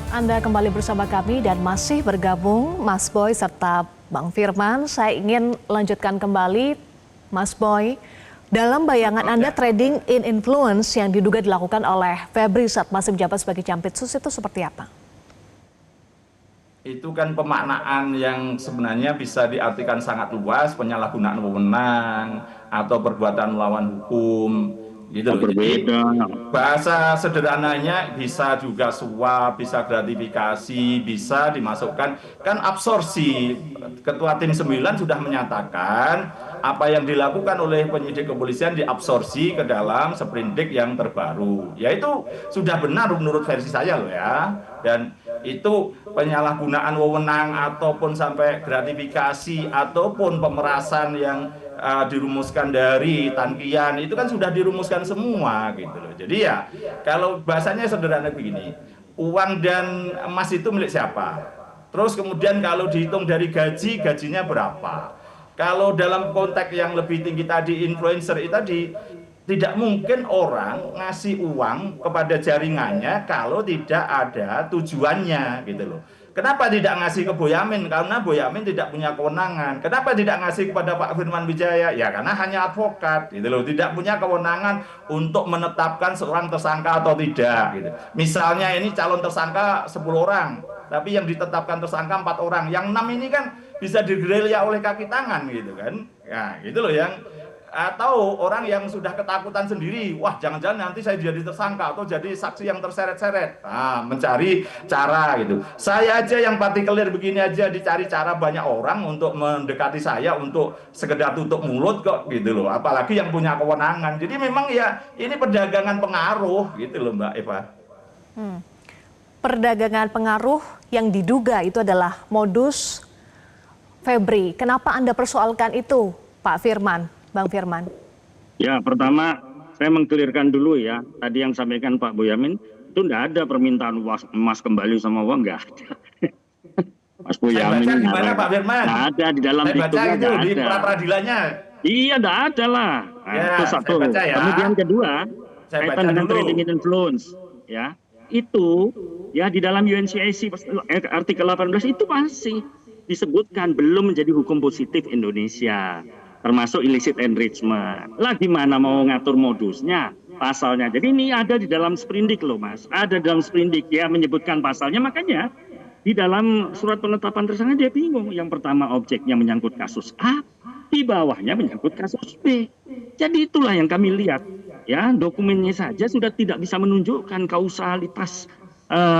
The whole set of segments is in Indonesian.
Anda kembali bersama kami dan masih bergabung Mas Boy serta Bang Firman. Saya ingin lanjutkan kembali, Mas Boy. Dalam bayangan Anda, trading in influence yang diduga dilakukan oleh Febri saat masih menjabat sebagai Jampitsus itu seperti apa? Itu kan pemaknaan yang sebenarnya bisa diartikan sangat luas, penyalahgunaan wewenang atau perbuatan melawan hukum gitu loh. Jadi Berbeda. bahasa sederhananya bisa juga suap, bisa gratifikasi, bisa dimasukkan kan absorpsi. Ketua Tim 9 sudah menyatakan apa yang dilakukan oleh penyidik kepolisian diabsorpsi ke dalam sprindik yang terbaru. Ya itu sudah benar menurut versi saya loh ya. Dan itu penyalahgunaan wewenang ataupun sampai gratifikasi ataupun pemerasan yang dirumuskan dari Tankian itu kan sudah dirumuskan semua gitu loh. Jadi ya kalau bahasanya sederhana begini, uang dan emas itu milik siapa? Terus kemudian kalau dihitung dari gaji, gajinya berapa? Kalau dalam konteks yang lebih tinggi tadi influencer itu tadi tidak mungkin orang ngasih uang kepada jaringannya kalau tidak ada tujuannya gitu loh. Kenapa tidak ngasih ke Boyamin? Karena Boyamin tidak punya kewenangan. Kenapa tidak ngasih kepada Pak Firman Wijaya? Ya karena hanya advokat gitu loh, tidak punya kewenangan untuk menetapkan seorang tersangka atau tidak gitu. Misalnya ini calon tersangka 10 orang, tapi yang ditetapkan tersangka 4 orang. Yang 6 ini kan bisa digerilya oleh kaki tangan gitu kan. Ya, gitu loh yang atau orang yang sudah ketakutan sendiri, wah jangan-jangan nanti saya jadi tersangka atau jadi saksi yang terseret-seret, mencari cara gitu. Saya aja yang partikelir begini aja dicari cara banyak orang untuk mendekati saya untuk sekedar tutup mulut kok gitu loh, apalagi yang punya kewenangan. Jadi memang ya ini perdagangan pengaruh gitu loh Mbak Eva. Perdagangan pengaruh yang diduga itu adalah modus Febri. Kenapa Anda persoalkan itu, Pak Firman? Bang Firman. Ya, pertama saya mengklirkan dulu ya. Tadi yang sampaikan Pak Boyamin, itu enggak ada permintaan emas kembali sama uang, enggak ada. Mas Boyamin. Saya baca gimana Pak Firman? Enggak ada di dalam diktumnya, itu di pra-peradilannya. Iya, enggak ada lah. Nah, ya, itu satu. Baca ya. Kemudian kedua, kaitan dengan dulu. trading in influence, ya. Itu ya di dalam UNCIC artikel 18 itu masih disebutkan belum menjadi hukum positif Indonesia. Termasuk illicit enrichment. Lah gimana mau ngatur modusnya, pasalnya. Jadi ini ada di dalam sprindik loh Mas. Ada dalam sprindik ya menyebutkan pasalnya. Makanya di dalam surat penetapan tersangka dia bingung. Yang pertama objeknya menyangkut kasus A, di bawahnya menyangkut kasus B. Jadi itulah yang kami lihat. Ya dokumennya saja sudah tidak bisa menunjukkan kausalitas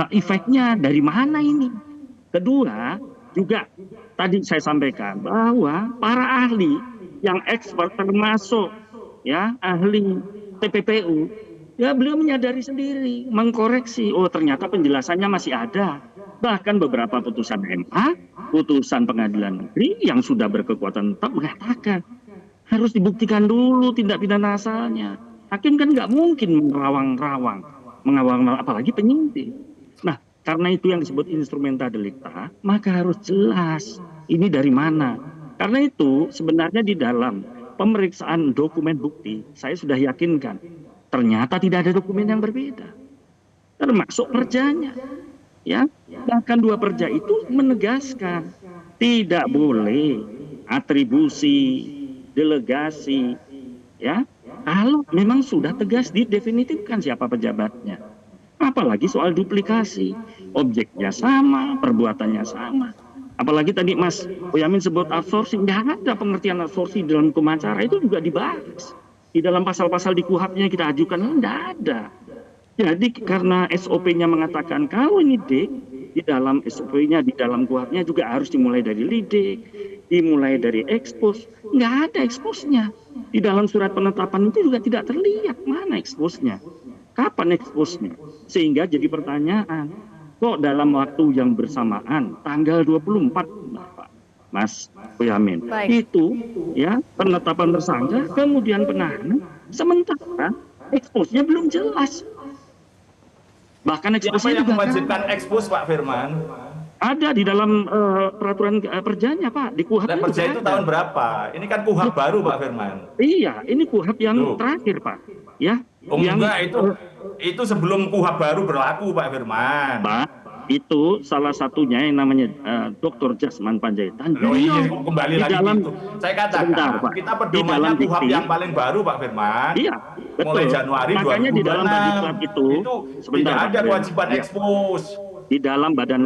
efeknya dari mana ini. Kedua juga tadi saya sampaikan bahwa para ahli yang expert termasuk ya ahli TPPU ya beliau menyadari sendiri mengkoreksi ternyata penjelasannya masih ada, bahkan beberapa putusan MA, putusan pengadilan negeri yang sudah berkekuatan tetap mengatakan harus dibuktikan dulu tindak pidana asalnya. Hakim kan nggak mungkin merawang-rawang mengawang apalagi penyidik. Nah karena itu yang disebut instrumenta delicta maka harus jelas ini dari mana. Karena itu sebenarnya di dalam pemeriksaan dokumen bukti saya sudah yakinkan ternyata tidak ada dokumen yang berbeda. Termasuk perjanya. Ya, bahkan dua perja itu menegaskan tidak boleh atribusi, delegasi ya. Kalau memang sudah tegas didefinitifkan siapa pejabatnya. Apalagi soal duplikasi, objeknya sama, perbuatannya sama. Apalagi tadi Mas Boyamin sebut absorpsi, nggak ada pengertian absorpsi dalam hukum acara, itu juga dibahas. Di dalam pasal-pasal di KUHP-nya kita ajukan, nggak ada. Jadi karena SOP-nya mengatakan kalau nyidik, di dalam SOP-nya, di dalam KUHP-nya juga harus dimulai dari lidik, dimulai dari ekspos, nggak ada eksposnya. Di dalam surat penetapan itu juga tidak terlihat mana eksposnya. Kapan eksposnya? Sehingga jadi pertanyaan. Kok dalam waktu yang bersamaan tanggal 24 Mas Boyamin itu ya penetapan tersangka kemudian penahanan sementara eksposnya belum jelas, bahkan eksposnya yang mewajibkan ekspos Pak Firman ada di dalam peraturan perjanya Pak di KUHP. Perja itu tahun berapa? Ini kan KUHP baru Pak Firman. Iya ini KUHP yang terakhir Pak ya. Enggak itu sebelum KUHP baru berlaku Pak Firman. itu salah satunya yang namanya Dr. Jasman Panjaitan. Loh, iya, kembali di lagi dalam, gitu. Saya katakan, sebentar, Pak. kita Di pedomannya dalam KUHP dikti, yang paling baru, Pak Firman. Iya, betul. Mulai Januari Makanya 2026. di dalam Badiklat itu sebentar, tidak ada Pak. kewajiban Iya. ekspos. Di dalam badan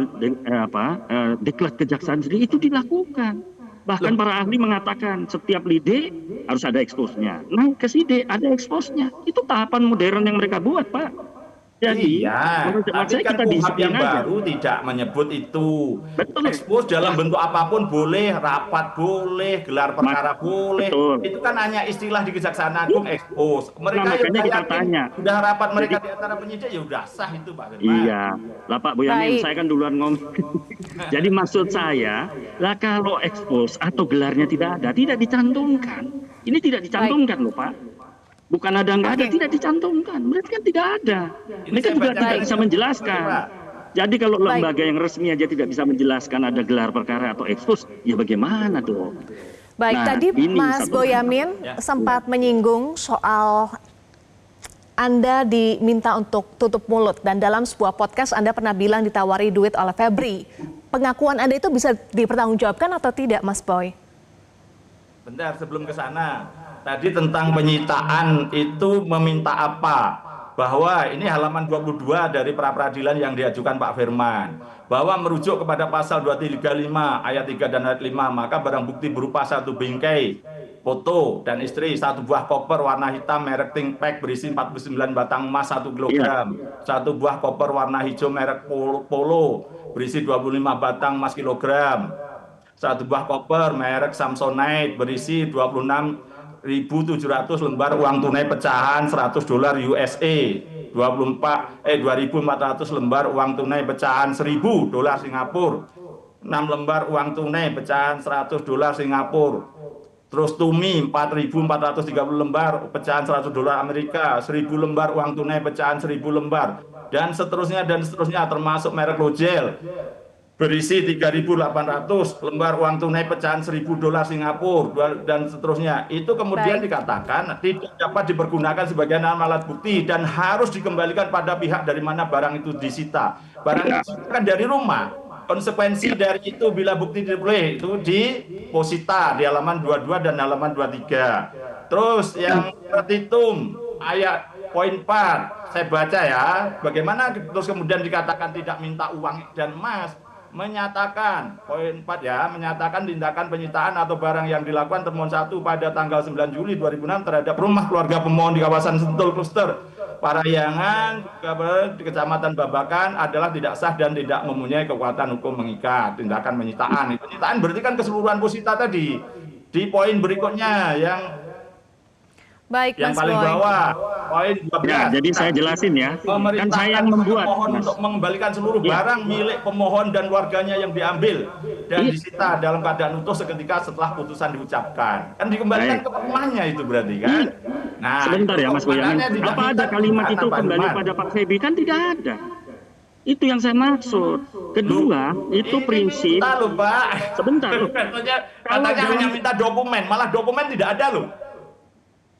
diklat kejaksaan sendiri itu dilakukan. Bahkan para ahli mengatakan setiap lide harus ada eksposnya. Nah, ke side ada eksposnya. Itu tahapan modern yang mereka buat, Pak. Jadi, Iya, menurut hemat tapi saya kan kita KUHP disiplin yang aja. baru tidak menyebut itu. Betul. Ekspos dalam bentuk apapun boleh, rapat boleh, gelar perkara boleh. Betul. Itu kan hanya istilah di Kejaksaan Agung ekspos. Mereka Nah, yang makanya udah kita yakin, tanya. sudah rapat mereka di antara penyidik ya udah sah itu, Pak Firman. Iya, lah Pak Boyamin, Baik. saya kan duluan ngomong. Jadi maksud saya, lah kalau ekspos atau gelarnya tidak ada, tidak dicantumkan. Ini tidak dicantumkan loh Pak. Bukan ada nggak ada, Oke. tidak dicantumkan. Berarti kan tidak ada. Ini Mereka saya juga baca tidak dari- bisa menjelaskan. Pak. Jadi kalau Baik. lembaga yang resmi aja tidak bisa menjelaskan ada gelar perkara atau ekspos, ya bagaimana dong? Baik, Nah, tadi ini Mas satu. Boyamin Ya. sempat menyinggung soal Anda diminta untuk tutup mulut dan dalam sebuah podcast Anda pernah bilang ditawari duit oleh Febri. Pengakuan Anda itu bisa dipertanggungjawabkan atau tidak, Mas Boy? Bentar, sebelum ke sana. Tadi tentang penyitaan itu meminta apa? Bahwa ini halaman 22 dari pra-peradilan yang diajukan Pak Firman. Bahwa merujuk kepada pasal 235 ayat 3 dan ayat 5, maka barang bukti berupa satu bingkai, foto dan istri, satu buah koper warna hitam merek Thinkpack berisi 49 batang emas 1 kilogram, satu buah koper warna hijau merek Polo berisi 25 batang emas kilogram, satu buah koper merek Samsonite berisi 26.700 lembar uang tunai pecahan $100 USA, 2.400 lembar uang tunai pecahan $1.000 Singapura, 6 lembar uang tunai pecahan $100 Singapura. Terus Tumi 4.430 lembar pecahan $100 Amerika, 1.000 lembar uang tunai pecahan 1.000 lembar, dan seterusnya termasuk merek Logel berisi 3.800 lembar uang tunai pecahan $1.000 Singapura dan seterusnya. Itu kemudian Baik. dikatakan tidak dapat dipergunakan sebagai alat bukti dan harus dikembalikan pada pihak dari mana barang itu disita. Barang itu disita kan dari rumah. Konsekuensi dari itu bila bukti diperoleh itu diposita di halaman 22 dan halaman 23. Terus yang petitum ayat poin 4 saya baca ya. Bagaimana terus kemudian dikatakan tidak minta uang dan emas? Menyatakan poin 4 ya, menyatakan tindakan penyitaan atau barang yang dilakukan termohon 1 pada tanggal 9 Juli 2006 terhadap rumah keluarga pemohon di kawasan Sentul Kluster Parahyangan di Kecamatan Babakan adalah tidak sah dan tidak mempunyai kekuatan hukum mengikat. Tindakan penyitaan. Penyitaan berarti kan keseluruhan posita tadi. Di poin berikutnya Baik, yang Mas paling Boy. bawah, poin 12. Ya, jadi saya jelasin ya. Kan saya yang membuat, pemohon Mas. untuk mengembalikan seluruh Ya. barang milik pemohon dan warganya yang diambil dan Iya. disita dalam keadaan utuh seketika setelah putusan diucapkan. Kan dikembalikan Baik. ke rumahnya itu berarti kan? Iya. Nah, Sebentar ya Mas Boyamin. makanya tidak Apa minta ada kalimat itu Pak kembali Firman. pada Pak Feby? Kan tidak ada. Itu yang saya maksud. Kedua, itu Ini prinsip. minta loh, Pak. Sebentar. Katanya Kalau hanya dalam- minta dokumen, malah dokumen tidak ada loh.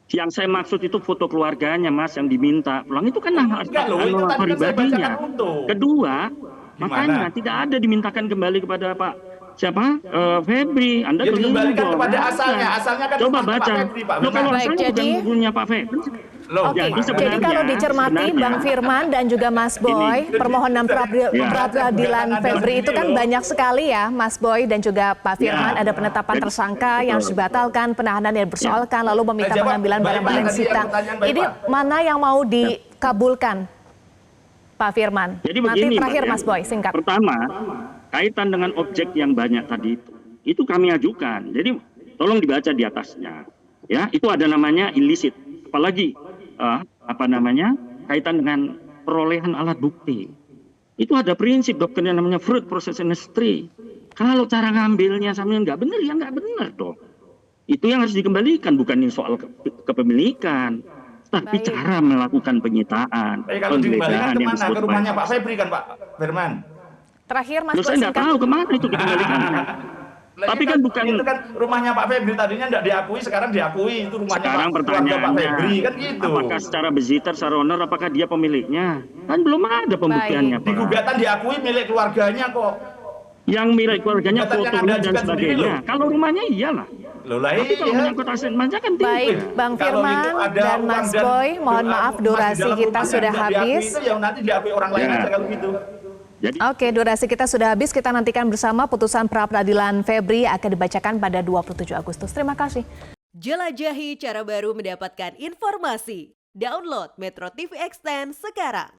Yang saya maksud itu foto keluarganya Mas yang diminta pulang itu kan hak Enggak loh, itu tadi kan saya pribadinya. bacakan utuh. Kedua, Gimana? makanya tidak ada dimintakan kembali kepada Pak siapa Febri. Anda Ya, keliru dikembalikan dong. kepada Nggak asalnya. ada. Asalnya kan Coba rumah Pak baca. Febri, Pak Loh, kalau Baik, asalnya bukan jadi- bukunya Pak Febri. Loh, Oke, Jadi jadi sebenarnya- kalau dicermati sebenarnya- Bang Firman dan juga Mas Boy, permohonan Ya. pra-peradilan Febri itu kan banyak sekali ya, Mas Boy dan juga Pak Firman. Ya. Ada penetapan Jadi- tersangka yang harus betul. dibatalkan, penahanan yang dipersoalkan, lalu meminta Jawab, pengambilan Mbak barang-barang Irma, tadi sita. yang pertanyaan Mbak Ini Irma. mana yang mau dikabulkan, Pak Firman? Jadi Nanti begini, terakhir Mbak, ya. Mas Boy, singkat. Pertama, kaitan dengan objek yang banyak tadi itu kami ajukan. Jadi tolong dibaca di atasnya. Ya, itu ada namanya illicit. Apalagi kaitan dengan perolehan alat bukti. Itu ada prinsip doktrin yang namanya fruit process industry. Kalau cara ngambilnya sama nggak benar, ya nggak benar dong. Itu yang harus dikembalikan, bukan ini soal kepemilikan, tapi Baik. cara melakukan penyitaan. kalau dikembalikan penggeledahan yang kemana? disebut Ke rumahnya by- Pak Febri kan Pak Firman? Terakhir Mas Loh, Boy, saya nggak singkat. tahu kemana itu dikembalikan. Tapi kan bukan itu kan rumahnya Pak Febri, tadinya tidak diakui, sekarang diakui itu rumahnya sekarang keluarga Pak Febri kan pertanyaannya, gitu. apakah secara visitor, secara owner, apakah dia pemiliknya? Kan belum ada pembuktiannya, Di Pak. gugatan diakui milik keluarganya kok. Yang milik keluarganya, Gugatan yang fotonya Anda dan ajukan sendiri sebagainya. loh. Kalau rumahnya iyalah. Loh lah Tapi kalau iya. menyangkut aset manja kan tidak. Baik, Bang Kalau Firman itu ada dan uang Mas dan Boy, mohon maaf emas di durasi dalam kita rumahnya sudah tidak diakui, habis. itu ya nanti diakui orang lain Ya. aja kalau gitu. Jadi Oke, durasi kita sudah habis. Kita nantikan bersama putusan pra-peradilan Febri akan dibacakan pada 27 Agustus. Terima kasih. Jelajahi cara baru mendapatkan informasi. Download Metro TV Extend sekarang.